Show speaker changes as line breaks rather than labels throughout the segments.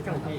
เจ้าที่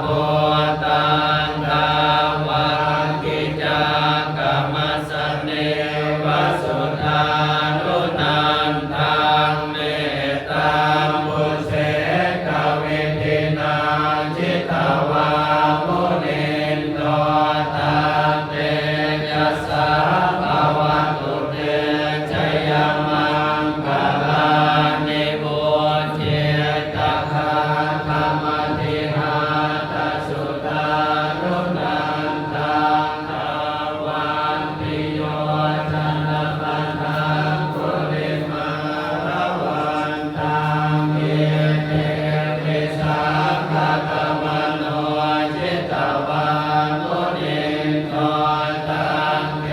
พุทธังธรรมังกิจจกรรมสเนวสุทานุนันทังเนตังบุเสกวิธินาจิตวามุนินโตตันเตยัสสะภวตุเตชยมังคลานิบุญเจตคาธรรมติหาตสุตานุนันทังภวันติโยชนะปันทังกุลิมาระวันตังเยเตปิสังฆกมโนจิตวามุนินโตตังเต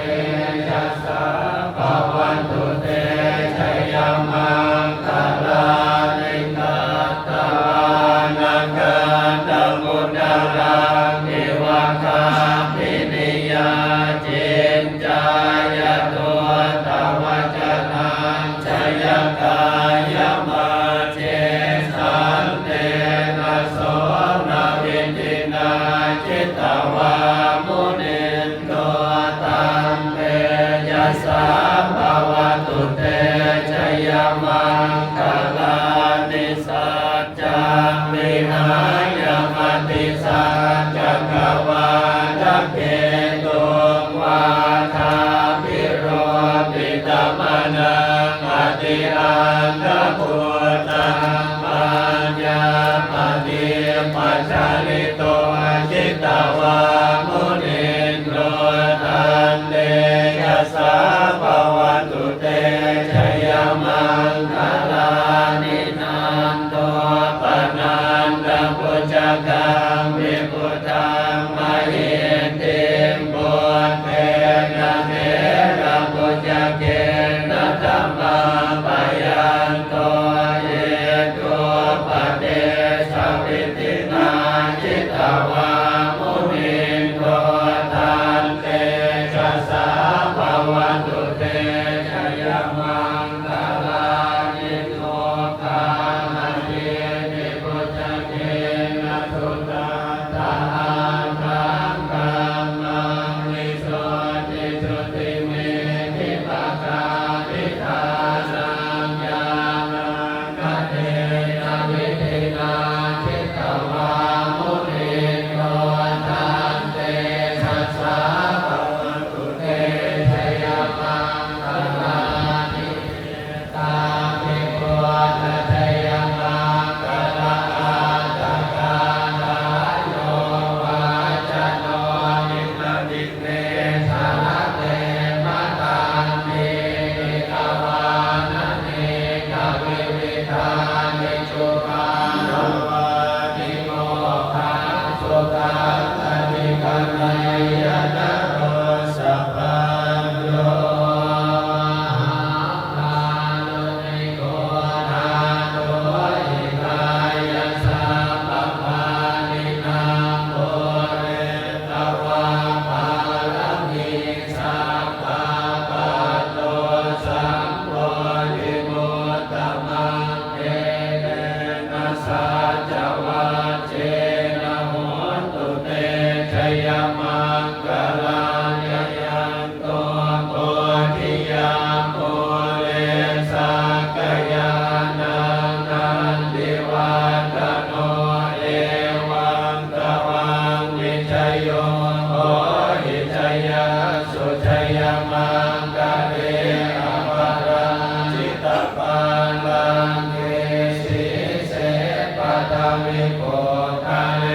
ยัสสะภวันตุเตชยมังคลานิกัตตวานังกันตมุตตรังนิวะคาปินิยาจินจายตัวตวัจนังชยกายมาเจสันเตนะโสนาวินตินาจิตวามุนินโตตังเตยัสสะภวตุเตชยมังคลานิสัจจังวิหายมติสัจจกวาทเกตุงวาทาภิโรปิตมนังอติอันตพุทธังปัญญาปฏิปัจจาริโตจิตวามุนินโตตันเตยัสสะภวตุเตชยมังคลานินันโตปนันตพุจจกังวิพุทธังมหิติบุญเทนะเทระพุจจเกนะธัมมาปยันโตเยตุปเตชะวิตินาจิตวามุนินโตตันเตชัสสะภวตุเตชยมังคลานิโนกาหะเยติพุจจเกนะสุตตาทังกัมมังวิโสติสุติเมธิปะกาภิทานังญาณังกเทนะวิธินาจิตวามุนินโตตันเตชัสสะภวตุเตชยมังคลานิตาภิปุถะชยมังคลาตกาลาโยวาจโนนิพพิเนสารเตมะตันตินิกวานะเนกวิวิธานิจุปาโนวานิโมขังสุขังอนิกัมมัยยะนะโรสัพพัญโยอาโลนิโกนาโนอิกายสัพพปานินังโพเรตวาภาลังมิสัพพะปัตโตสัมโพธิมุตตมังเอเนนะสัจจวัจเจนะโหตุเตชยมังคลานิยันโตโพธิยามโพเรสักกยานังนันติวัฒโนเอวังตวังวิชโยโหหิชยสุชยมังกะเรอภรังจิตปันลังเกสีเสปะทวิโกทะเล